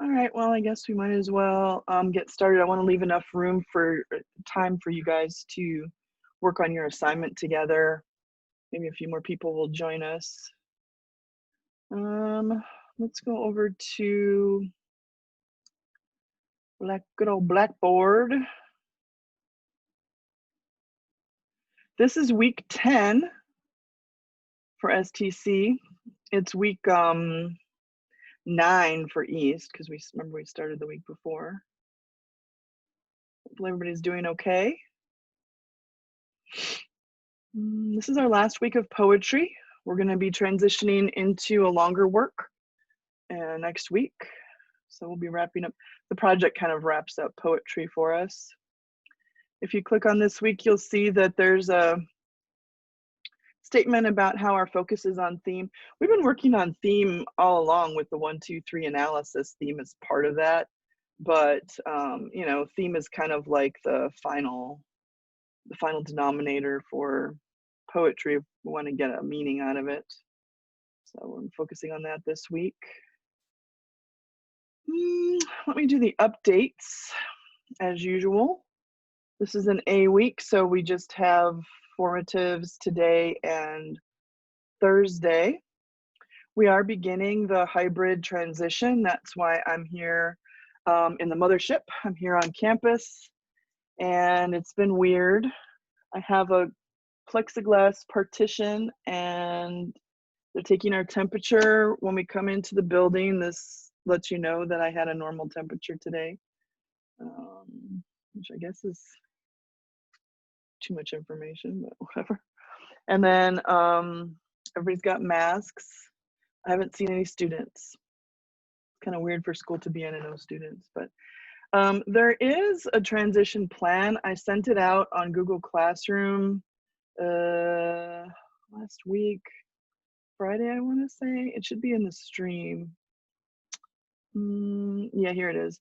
All right, well, I guess we might as well get started. I want to leave enough room for time for you guys to work on your assignment together. Maybe a few more people will join us. Let's go over to good old Blackboard. This is week 10 for STC. It's week 9 for East, because we remember we started the week before. Hopefully everybody's doing okay. This is our last week of poetry. We're going to be transitioning into a longer work next week. So we'll be wrapping up. The project kind of wraps up poetry for us. If you click on this week, you'll see that there's a statement about how our focus is on theme. We've been working on theme all along with the 1, 2, 3 analysis. Theme is part of that. But, you know, theme is kind of like the final denominator for poetry if we want to get a meaning out of it. So we're focusing on that this week. Let me do the updates as usual. This is an A week, so we just have formatives today and Thursday. We are beginning the hybrid transition. That's why I'm here in the mothership. I'm here on campus, and it's been weird. I have a plexiglass partition, and they're taking our temperature when we come into the building. This lets you know that I had a normal temperature today, which I guess is too much information, but whatever. And then everybody's got masks. I haven't seen any students. Kind of weird for school to be in and no students, but there is a transition plan. I sent it out on Google Classroom last week, Friday, I want to say. It should be in the stream. Yeah, here it is.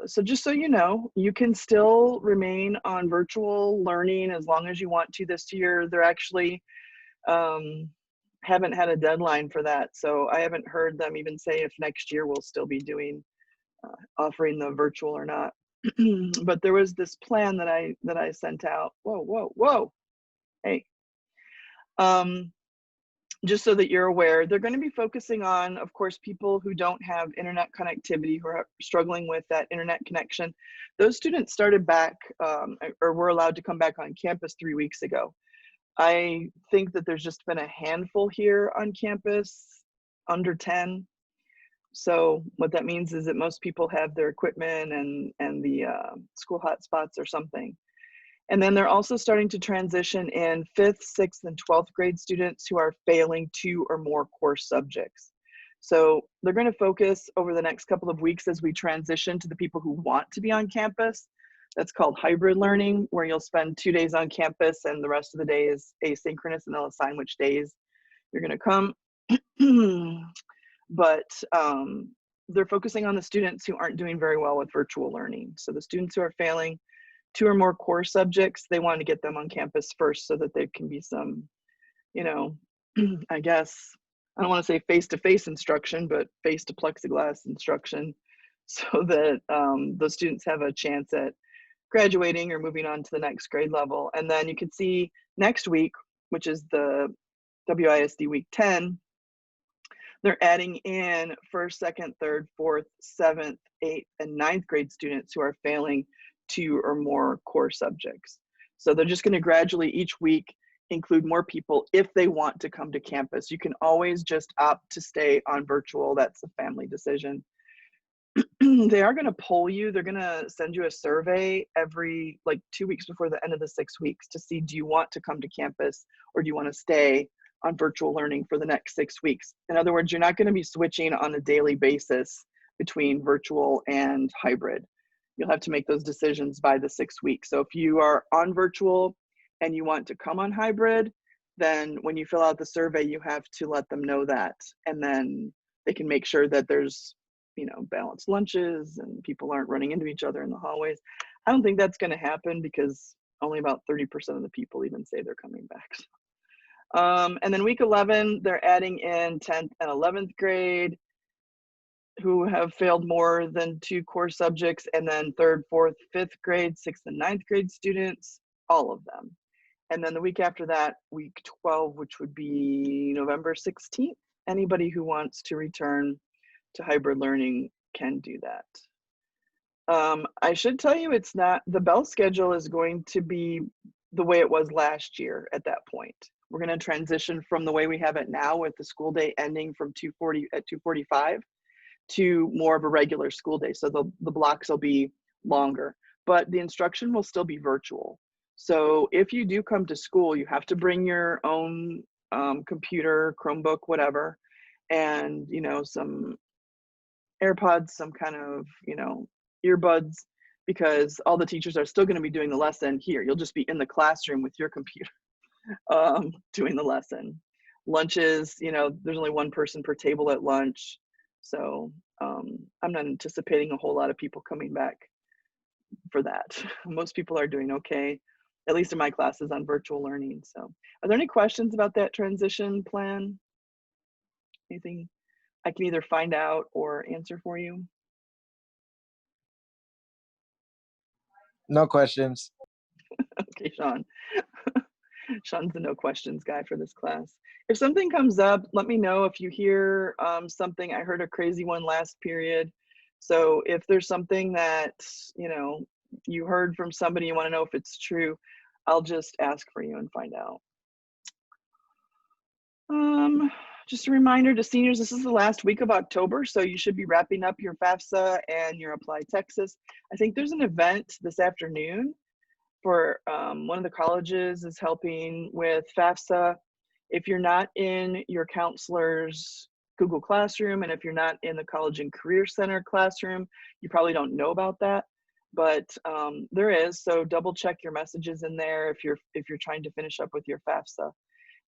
So just so you know, you can still remain on virtual learning as long as you want to this year. They're actually haven't had a deadline for that, so I haven't heard them even say if next year we'll still be doing offering the virtual or not. But there was this plan that I sent out. Whoa, hey. Just so that you're aware, they're going to be focusing on, of course, people who don't have internet connectivity, who are struggling with that internet connection. Those students started back or were allowed to come back on campus 3 weeks ago. I think that there's just been a handful here on campus, under 10. So what that means is that most people have their equipment and the school hotspots or something. And then they're also starting to transition in 5th, 6th, and 12th grade students who are failing 2 or more course subjects. So they're going to focus over the next couple of weeks as we transition to the people who want to be on campus. That's called hybrid learning, where you'll spend 2 days on campus and the rest of the day is asynchronous, and they'll assign which days you're going to come. But they're focusing on the students who aren't doing very well with virtual learning. So the students who are failing 2 or more core subjects, they want to get them on campus first so that there can be some, you know, I guess, I don't want to say face-to-face instruction, but face-to-plexiglass instruction, so that those students have a chance at graduating or moving on to the next grade level. And then you can see next week, which is the WISD week 10, they're adding in 1st, 2nd, 3rd, 4th, 7th, 8th, and 9th grade students who are failing 2 or more core subjects. So they're just going to gradually each week include more people if they want to come to campus. You can always just opt to stay on virtual. That's a family decision. They are going to poll you. They're going to send you a survey every 2 weeks before the end of the 6 weeks to see, do you want to come to campus or do you want to stay on virtual learning for the next 6 weeks? In other words, you're not going to be switching on a daily basis between virtual and hybrid. You'll have to make those decisions by the 6 weeks. So if you are on virtual and you want to come on hybrid, then when you fill out the survey, you have to let them know that. And then they can make sure that there's, you know, balanced lunches and people aren't running into each other in the hallways. I don't think that's going to happen because only about 30% of the people even say they're coming back. And then week 11, they're adding in 10th and 11th grade. who have failed more than 2 core subjects, and then 3rd, 4th, 5th grade, 6th and 9th grade students, all of them. And then the week after that, week 12, which would be November 16th, anybody who wants to return to hybrid learning can do that. I should tell you, it's not, the bell schedule is going to be the way it was last year at that point. We're going to transition from the way we have it now with the school day ending from 2:45 to more of a regular school day. So the blocks will be longer, but the instruction will still be virtual. So if you do come to school, you have to bring your own computer, Chromebook, whatever, and, you know, some AirPods, some kind of, you know, earbuds, because all the teachers are still going to be doing the lesson here. You'll just be in the classroom with your computer doing the lesson. Lunches, you know, there's only one person per table at lunch. So I'm not anticipating a whole lot of people coming back for that. Most people are doing okay, at least in my classes on virtual learning. So are there any questions about that transition plan? Anything I can either find out or answer for you? No questions. Okay, Sean. Sean's the no questions guy for this class. If something comes up, let me know. If you hear something, I heard a crazy one last period. So if there's something that, you know, you heard from somebody, you want to know if it's true, I'll just ask for you and find out. Just a reminder to seniors, this is the last week of October, so you should be wrapping up your FAFSA and your Apply Texas. I think there's an event this afternoon for one of the colleges is helping with FAFSA. If you're not in your counselor's Google Classroom, and if you're not in the College and Career Center classroom, you probably don't know about that, but there is, so double check your messages in there if you're trying to finish up with your FAFSA.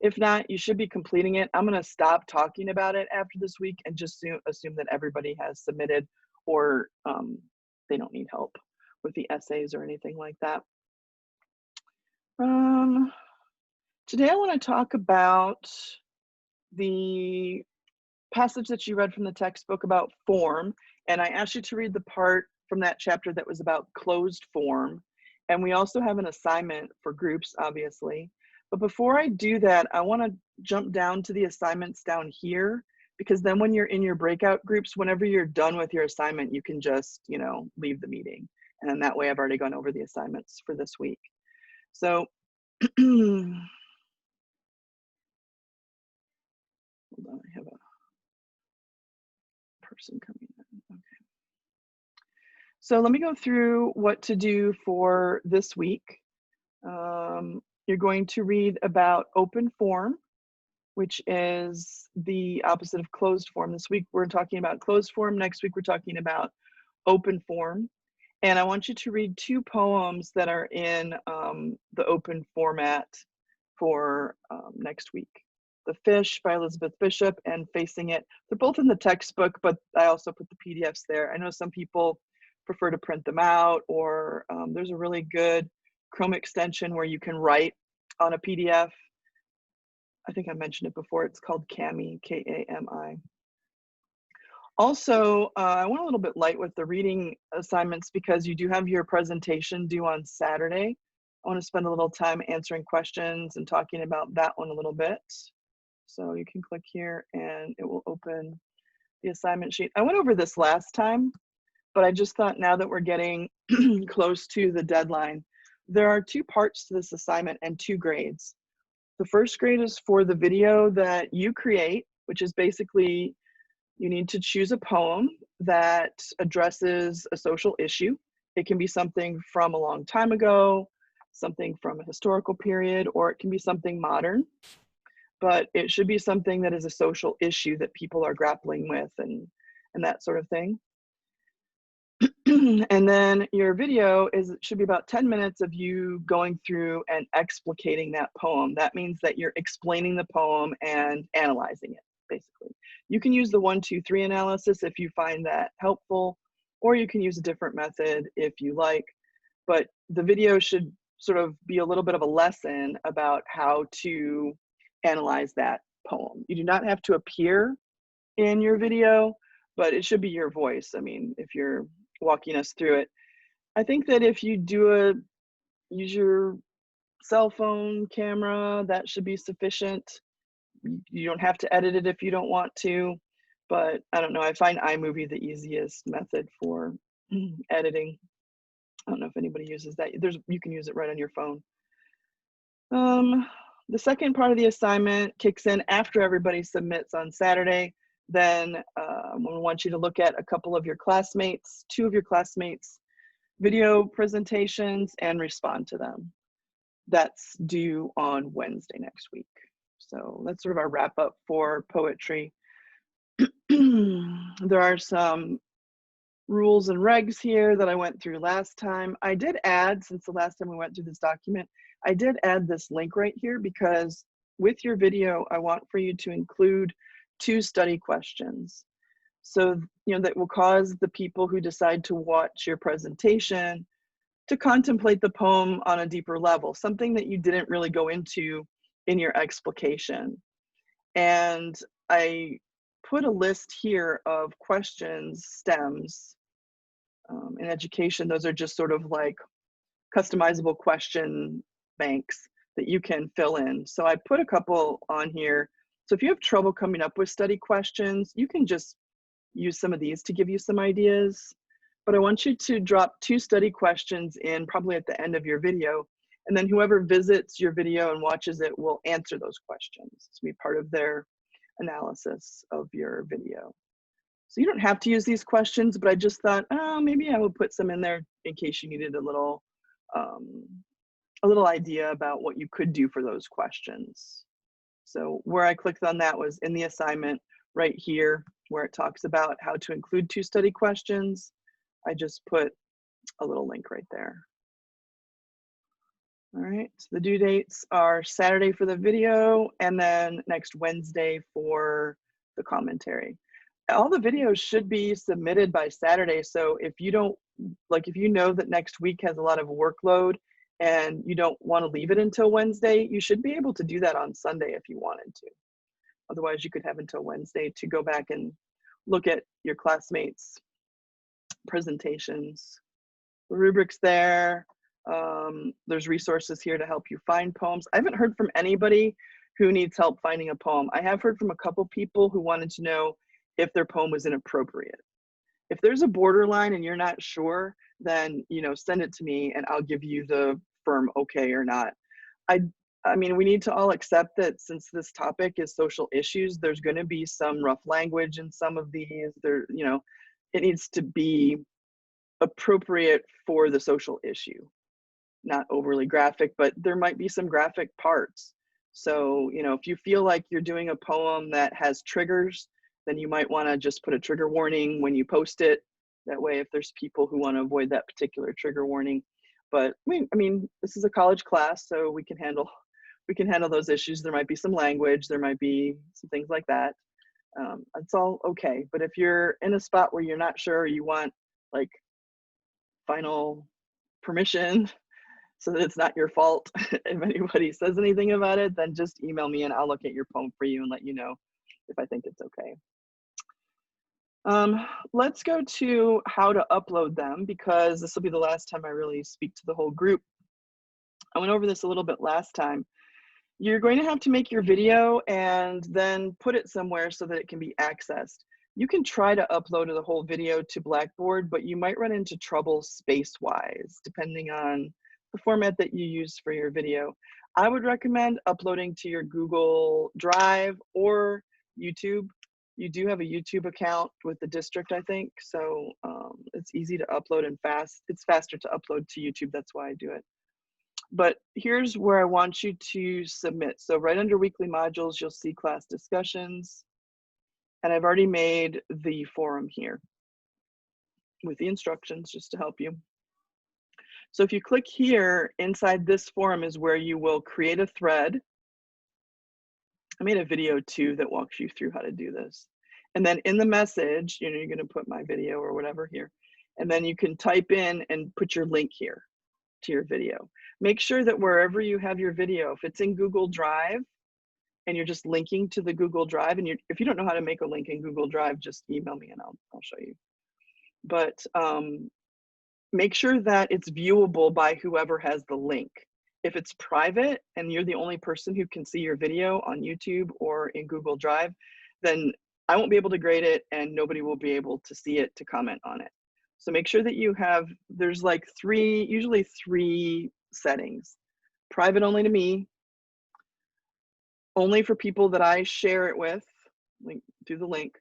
If not, you should be completing it. I'm gonna stop talking about it after this week and just assume that everybody has submitted, or they don't need help with the essays or anything like that. Today I want to talk about the passage that you read from the textbook about form, and I asked you to read the part from that chapter that was about closed form, and we also have an assignment for groups, obviously. But before I do that, I want to jump down to the assignments down here, because then when you're in your breakout groups, whenever you're done with your assignment, you can just, you know, leave the meeting, and that way I've already gone over the assignments for this week. So hold on, I have a person coming in. Okay. So let me go through what to do for this week. You're going to read about open form, which is the opposite of closed form. This week we're talking about closed form. Next week we're talking about open form. And I want you to read 2 poems that are in the open format for next week. The Fish by Elizabeth Bishop and Facing It. They're both in the textbook, but I also put the PDFs there. I know some people prefer to print them out, or there's a really good Chrome extension where you can write on a PDF. I think I mentioned it before. It's called Kami, K-A-M-I. Also, I went a little bit light with the reading assignments because you do have your presentation due on Saturday. I want to spend a little time answering questions and talking about that one a little bit. So you can click here and it will open the assignment sheet. I went over this last time, but I just thought now that we're getting close to the deadline, there are 2 parts to this assignment and 2 grades. The first grade is for the video that you create, which is basically you need to choose a poem that addresses a social issue. It can be something from a long time ago, something from a historical period, or it can be something modern. But it should be something that is a social issue that people are grappling with and that sort of thing. And then your video should be about 10 minutes of you going through and explicating that poem. That means that you're explaining the poem and analyzing it, basically. You can use the 1, 2, 3 analysis if you find that helpful, or you can use a different method if you like. But the video should sort of be a little bit of a lesson about how to analyze that poem. You do not have to appear in your video, but it should be your voice. I mean, if you're walking us through it. I think that if you use your cell phone camera, that should be sufficient. You don't have to edit it if you don't want to, but I don't know. I find iMovie the easiest method for editing. I don't know if anybody uses that. You can use it right on your phone. The second part of the assignment kicks in after everybody submits on Saturday. Then we want you to look at a couple of your classmates, 2 of your classmates' video presentations and respond to them. That's due on Wednesday next week. So that's sort of our wrap up for poetry. There are some rules and regs here that I went through last time. I did add, since the last time we went through this document, I did add this link right here because with your video, I want for you to include 2 study questions. So, that will cause the people who decide to watch your presentation to contemplate the poem on a deeper level, something that you didn't really go into in your explication. And I put a list here of questions, stems. In education, those are just sort of like customizable question banks that you can fill in. So I put a couple on here. So if you have trouble coming up with study questions, you can just use some of these to give you some ideas. But I want you to drop 2 study questions in probably at the end of your video. And then whoever visits your video and watches it will answer those questions to be part of their analysis of your video. So you don't have to use these questions, but I just thought, oh, maybe I will put some in there in case you needed a little idea about what you could do for those questions. So where I clicked on that was in the assignment right here, where it talks about how to include 2 study questions. I just put a little link right there. All right, so the due dates are Saturday for the video and then next Wednesday for the commentary. All the videos should be submitted by Saturday. So if you don't, if you know that next week has a lot of workload and you don't want to leave it until Wednesday, you should be able to do that on Sunday if you wanted to. Otherwise, you could have until Wednesday to go back and look at your classmates' presentations. The rubric's there. There's resources here to help you find poems. I haven't heard from anybody who needs help finding a poem. I have heard from a couple people who wanted to know if their poem was inappropriate. If there's a borderline and you're not sure, then send it to me and I'll give you the firm okay or not. I mean, we need to all accept that since this topic is social issues, there's going to be some rough language in some of these. It needs to be appropriate for the social issue, not overly graphic, but there might be some graphic parts. So, if you feel like you're doing a poem that has triggers, then you might want to just put a trigger warning when you post it. That way, if there's people who want to avoid that particular trigger warning. But I mean, this is a college class, so we can handle those issues. There might be some language, there might be some things like that. It's all okay. But if you're in a spot where you're not sure, you want final permission so that it's not your fault if anybody says anything about it, then just email me and I'll look at your poem for you and let you know if I think it's okay. Let's go to how to upload them, because this will be the last time I really speak to the whole group. I went over this a little bit last time. You're going to have to make your video and then put it somewhere so that it can be accessed. You can try to upload the whole video to Blackboard, but you might run into trouble space-wise, depending on the format that you use for your video. I would recommend uploading to your Google Drive or YouTube. You do have a YouTube account with the district, I think, so it's easy to upload and fast. It's faster to upload to YouTube, that's why I do it. But here's where I want you to submit. So right under weekly modules, you'll see class discussions. And I've already made the forum here with the instructions just to help you. So if you click here, inside this forum is where you will create a thread. I made a video too that walks you through how to do this. And then in the message, you're gonna put my video or whatever here. And then you can type in and put your link here to your video. Make sure that wherever you have your video, if it's in Google Drive, and you're just linking to the Google Drive, and if you don't know how to make a link in Google Drive, just email me and I'll show you. But make sure that it's viewable by whoever has the link. If it's private and you're the only person who can see your video on YouTube or in Google Drive, then I won't be able to grade it and nobody will be able to see it to comment on it. So make sure that you have, there's like usually three settings. Private only to me, only for people that I share it with, through the link,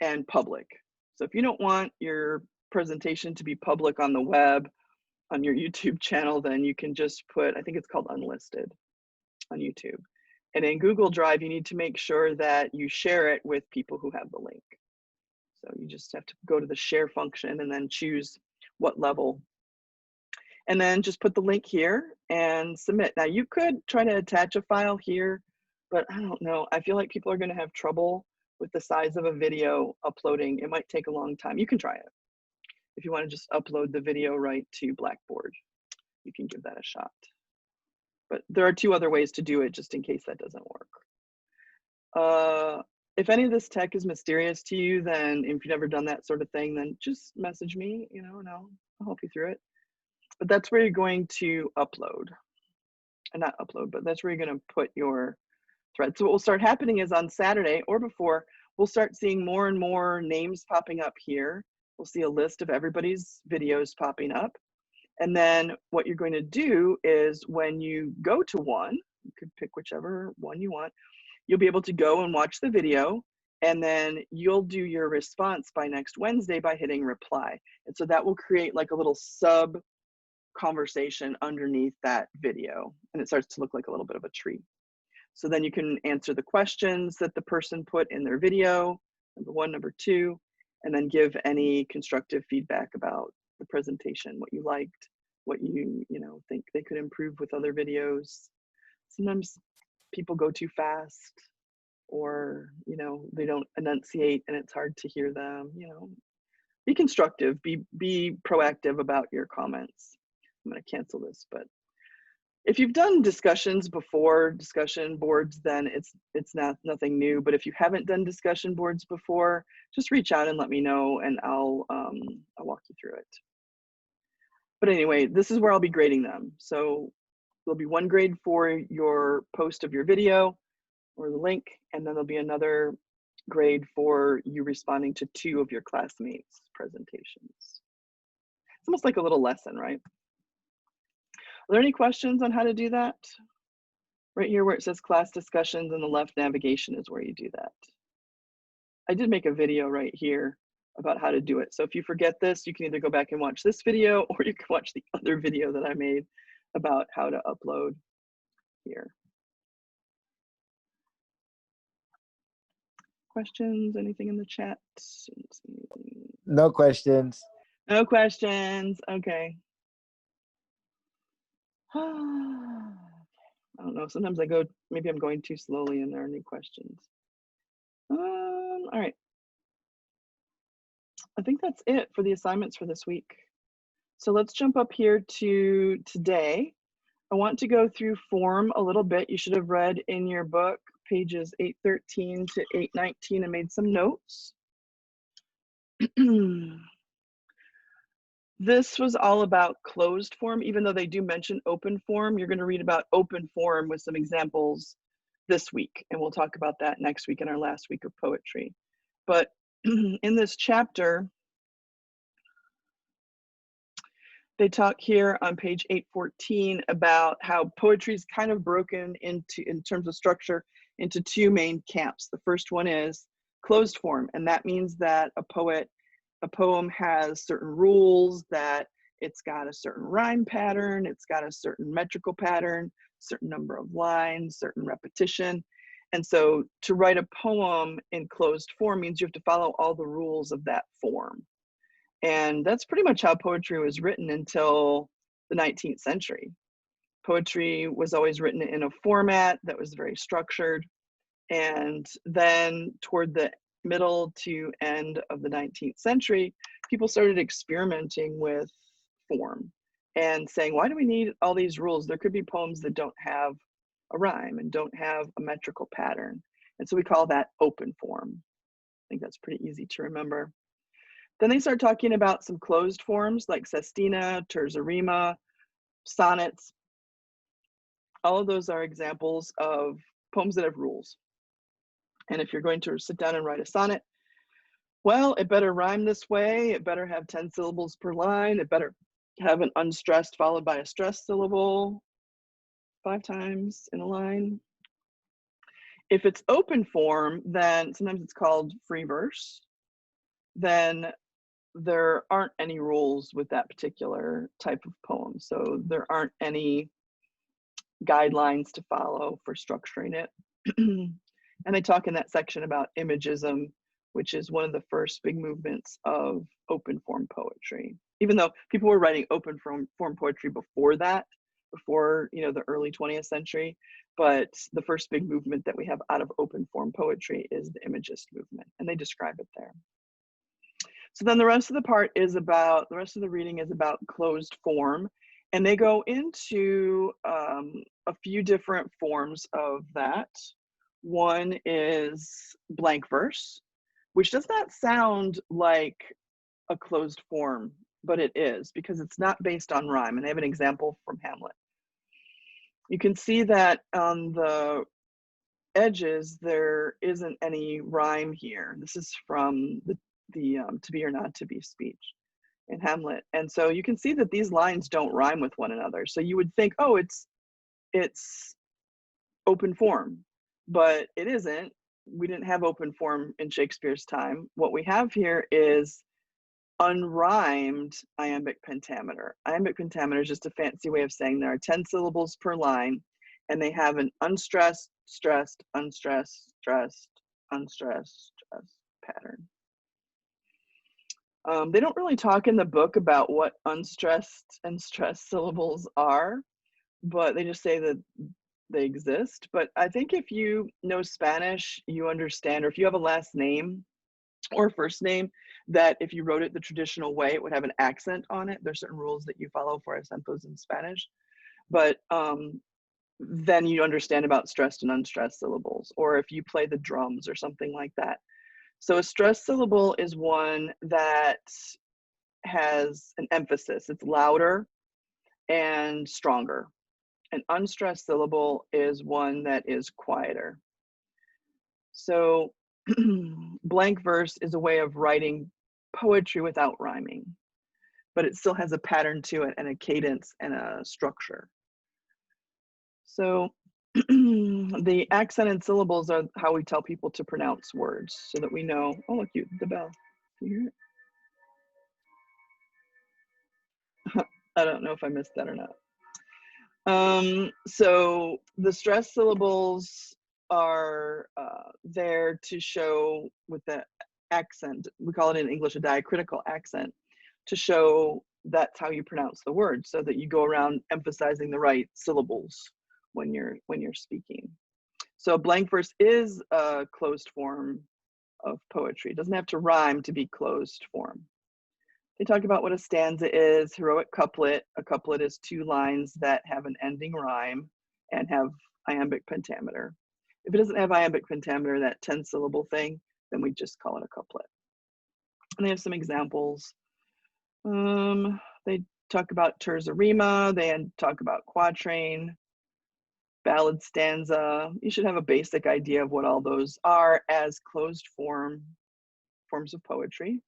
and public. So if you don't want your presentation to be public on the web, on your YouTube channel, then you can just put, I think it's called unlisted on YouTube. And in Google Drive, you need to make sure that you share it with people who have the link. So you just have to go to the share function and then choose what level. And then just put the link here and submit. Now you could try to attach a file here, but I don't know. I feel like people are gonna have trouble with the size of a video uploading. It might take a long time. You can try it. If you want to just upload the video right to Blackboard, you can give that a shot. But there are 2 other ways to do it, just in case that doesn't work. If any of this tech is mysterious to you, then if you've never done that sort of thing, then just message me, and I'll help you through it. But that's where you're going to upload. And not upload, but that's where you're going to put your thread. So what will start happening is on Saturday or before, we'll start seeing more and more names popping up here. We'll see a list of everybody's videos popping up. And then what you're going to do is when you go to one, you could pick whichever one you want, you'll be able to go and watch the video, and then you'll do your response by next Wednesday by hitting reply. And so that will create like a little sub conversation underneath that video, and it starts to look like a little bit of a tree. So then you can answer the questions that the person put in their video, number 1, number 2, and then give any constructive feedback about the presentation, what you liked, what you think they could improve with other videos. Sometimes people go too fast, or they don't enunciate and it's hard to hear them. Be constructive, be proactive about your comments. I'm going to cancel this, but if you've done discussions before, discussion boards, then it's nothing new. But if you haven't done discussion boards before, just reach out and let me know, and I'll walk you through it. But anyway, this is where I'll be grading them. So there'll be 1 grade for your post of your video or the link, and then there'll be another grade for you responding to 2 of your classmates' presentations. It's almost like a little lesson, right? Are there any questions on how to do that? Right here where it says class discussions, and the left navigation is where you do that. I did make a video right here about how to do it. So if you forget this, you can either go back and watch this video, or you can watch the other video that I made about how to upload here. Questions, anything in the chat? No questions. No questions, okay. I don't know, sometimes maybe I'm going too slowly and there are any questions. All right. I think that's it for the assignments for this week. So let's jump up here to today. I want to go through form a little bit. You should have read in your book pages 813 to 819 and made some notes. This was all about closed form, even though they do mention open form. You're going to read about open form with some examples this week, and we'll talk about that next week in our last week of poetry. But in this chapter, they talk here on page 814 about how poetry is kind of broken into, in terms of structure, into 2 main camps. The first one is closed form, and that means that a poem has certain rules, that it's got a certain rhyme pattern, it's got a certain metrical pattern, certain number of lines, certain repetition. And so to write a poem in closed form means you have to follow all the rules of that form. And that's pretty much how poetry was written until the 19th century. Poetry was always written in a format that was very structured. And then toward the middle to end of the 19th century, people started experimenting with form and saying, why do we need all these rules? There could be poems that don't have a rhyme and don't have a metrical pattern. And so we call that open form. I think that's pretty easy to remember. Then they start talking about some closed forms like sestina, terzarima, sonnets. All of those are examples of poems that have rules. And if you're going to sit down and write a sonnet, well, it better rhyme this way. It better have 10 syllables per line. It better have an unstressed followed by a stressed syllable 5 times in a line. If it's open form, then sometimes it's called free verse. Then there aren't any rules with that particular type of poem. So there aren't any guidelines to follow for structuring it. And they talk in that section about imagism, which is one of the first big movements of open form poetry. Even though people were writing open form poetry before that, before the early 20th century, but the first big movement that we have out of open form poetry is the Imagist movement, and they describe it there. So then the rest of the reading is about closed form, and they go into a few different forms of that. One is blank verse, which does not sound like a closed form, but it is, because it's not based on rhyme. And they have an example from Hamlet. You can see that on the edges, there isn't any rhyme here. This is from the to be or not to be speech in Hamlet. And so you can see that these lines don't rhyme with one another. So you would think, oh, it's open form, but it isn't. We didn't have open form in Shakespeare's time. What we have here is unrhymed iambic pentameter. Iambic pentameter is just a fancy way of saying there are 10 syllables per line, and they have an unstressed, stressed, unstressed, stressed, unstressed, stressed pattern. They don't really talk in the book about what unstressed and stressed syllables are, but they just say that they exist. But I think if you know Spanish, you understand, or if you have a last name or first name, that if you wrote it the traditional way, it would have an accent on it. There's certain rules that you follow for acentos in Spanish. But then you understand about stressed and unstressed syllables, or if you play the drums or something like that. So a stressed syllable is one that has an emphasis. It's louder and stronger. An unstressed syllable is one that is quieter. So blank verse is a way of writing poetry without rhyming, but it still has a pattern to it and a cadence and a structure. So the accented syllables are how we tell people to pronounce words so that we know. Oh, look, the bell. Can you hear it? I don't know if I missed that or not. So the stressed syllables are there to show with the accent. We call it in English a diacritical accent, to show that's how you pronounce the word, so that you go around emphasizing the right syllables when you're speaking. So blank verse is a closed form of poetry. It doesn't have to rhyme to be closed form. They talk about what a stanza is, heroic couplet. A couplet is 2 lines that have an ending rhyme and have iambic pentameter. If it doesn't have iambic pentameter, that 10 syllable thing, then we just call it a couplet. And they have some examples. They talk about terzarima, they talk about quatrain, ballad stanza. You should have a basic idea of what all those are as closed forms of poetry.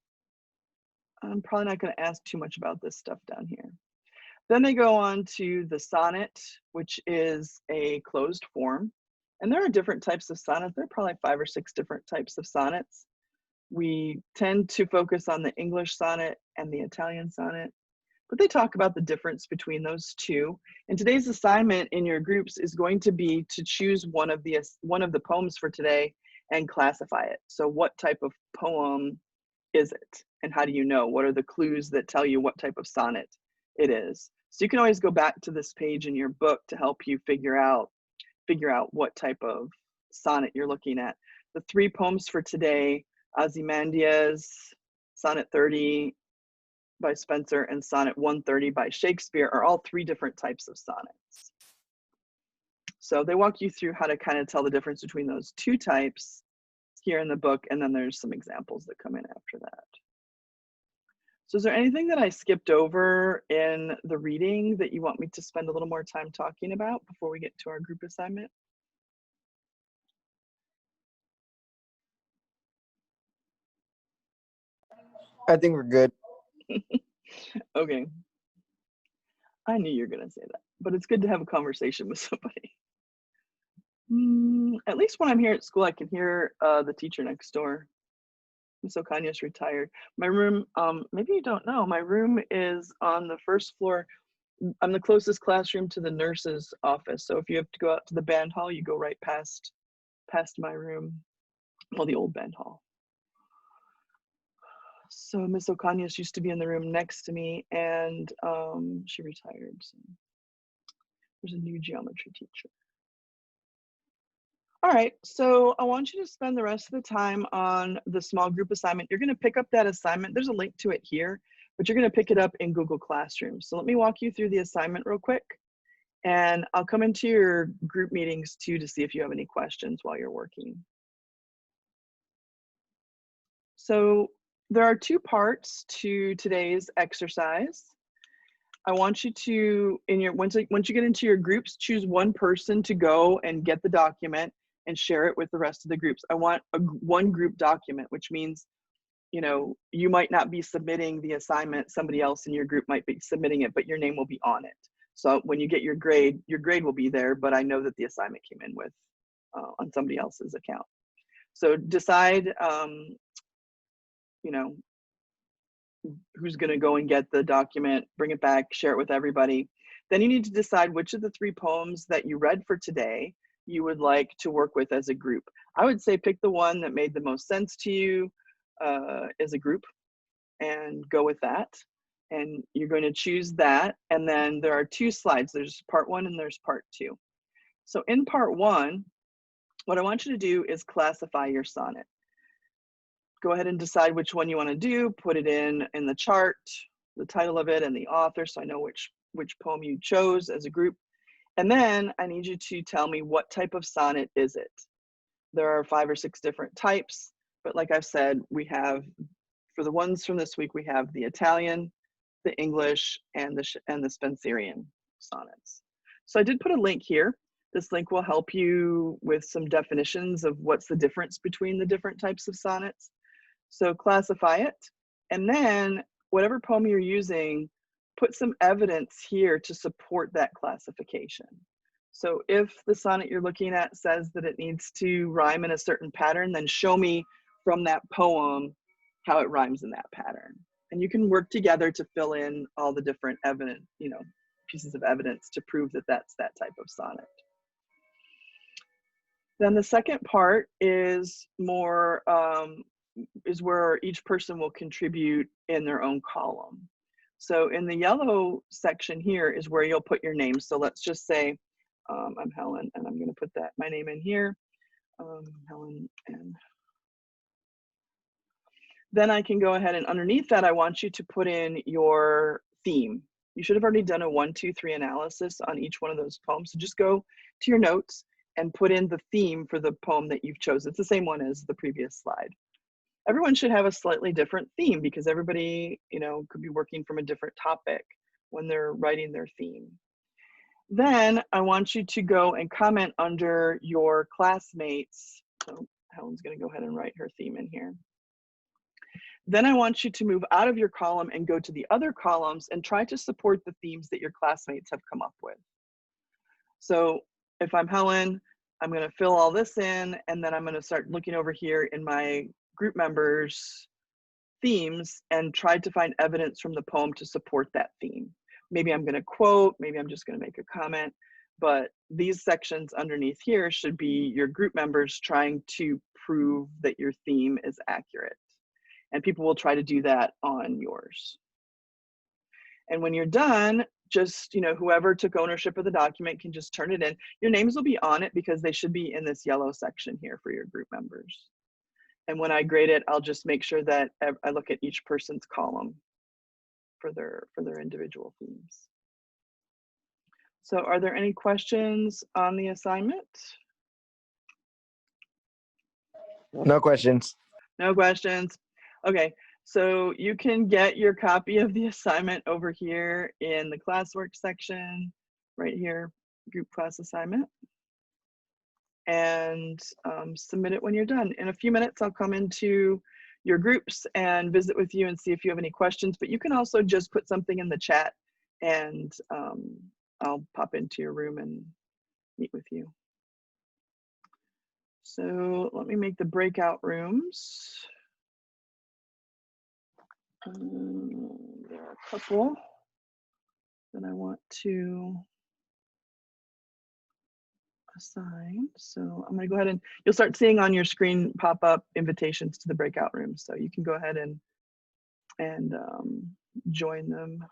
I'm probably not going to ask too much about this stuff down here. Then they go on to the sonnet, which is a closed form. And there are different types of sonnets. There are probably 5 or 6 different types of sonnets. We tend to focus on the English sonnet and the Italian sonnet, but they talk about the difference between those two. And today's assignment in your groups is going to be to choose one of the poems for today and classify it. So what type of poem is it? And how do you know? What are the clues that tell you what type of sonnet it is? So you can always go back to this page in your book to help you figure out what type of sonnet you're looking at. The 3 poems for today, Ozymandias, Sonnet 30 by Spenser, and Sonnet 130 by Shakespeare, are all 3 different types of sonnets. So they walk you through how to kind of tell the difference between those two types here in the book, and then there's some examples that come in after that. So is there anything that I skipped over in the reading that you want me to spend a little more time talking about before we get to our group assignment? I think we're good. Okay. I knew you were going to say that, but it's good to have a conversation with somebody. At least when I'm here at school, I can hear the teacher next door. Miss Okanya's retired. My room, maybe you don't know, my room is on the first floor. I'm the closest classroom to the nurse's office. So if you have to go out to the band hall, you go right past my room, well, the old band hall. So Miss Okanya's used to be in the room next to me, and she retired. So there's a new geometry teacher. All right, so I want you to spend the rest of the time on the small group assignment. You're gonna pick up that assignment. There's a link to it here, but you're gonna pick it up in Google Classroom. So let me walk you through the assignment real quick, and I'll come into your group meetings too to see if you have any questions while you're working. So there are two parts to today's exercise. I want you to, once you get into your groups, choose one person to go and get the document and share it with the rest of the groups. I want one group document, which means, you might not be submitting the assignment, somebody else in your group might be submitting it, but your name will be on it. So when you get your grade will be there, but I know that the assignment came in with on somebody else's account. So decide, who's going to go and get the document, bring it back, share it with everybody. Then you need to decide which of the 3 poems that you read for today you would like to work with as a group. I would say pick the one that made the most sense to you as a group and go with that. And you're going to choose that. And then there are 2 slides. There's part 1 and there's part 2. So in part 1, what I want you to do is classify your sonnet. Go ahead and decide which one you want to do, put it in the chart, the title of it and the author, so I know which poem you chose as a group. And then I need you to tell me what type of sonnet is it. There are 5 or 6 different types, but like I've said, we have, for the ones from this week, we have the Italian, the English, and the Spenserian sonnets. So I did put a link here. This link will help you with some definitions of what's the difference between the different types of sonnets. So classify it, and then whatever poem you're using, put some evidence here to support that classification. So if the sonnet you're looking at says that it needs to rhyme in a certain pattern, then show me from that poem how it rhymes in that pattern. And you can work together to fill in all the different pieces of evidence to prove that that's that type of sonnet. Then the second part is more, is where each person will contribute in their own column. So in the yellow section here is where you'll put your name. So let's just say I'm Helen, and I'm going to put my name in here, Helen. And then I can go ahead and underneath that, I want you to put in your theme. You should have already done a 1, 2, 3 analysis on each one of those poems. So just go to your notes and put in the theme for the poem that you've chosen. It's the same one as the previous slide. Everyone should have a slightly different theme because everybody, could be working from a different topic when they're writing their theme. Then I want you to go and comment under your classmates. So Helen's going to go ahead and write her theme in here. Then I want you to move out of your column and go to the other columns and try to support the themes that your classmates have come up with. So if I'm Helen, I'm going to fill all this in, and then I'm going to start looking over here in my group members' themes and try to find evidence from the poem to support that theme. Maybe I'm going to quote, maybe I'm just going to make a comment, but these sections underneath here should be your group members trying to prove that your theme is accurate. And people will try to do that on yours. And when you're done, just, whoever took ownership of the document can just turn it in. Your names will be on it because they should be in this yellow section here for your group members. And when I grade it, I'll just make sure that I look at each person's column for their individual themes. So are there any questions on the assignment? No questions. No questions. Okay, so you can get your copy of the assignment over here in the classwork section, right here, group class assignment, and submit it when you're done. In a few minutes, I'll come into your groups and visit with you and see if you have any questions, but you can also just put something in the chat and I'll pop into your room and meet with you. So let me make the breakout rooms. There are a couple that I want to assign. So I'm going to go ahead and you'll start seeing on your screen pop up invitations to the breakout rooms. So you can go ahead and join them.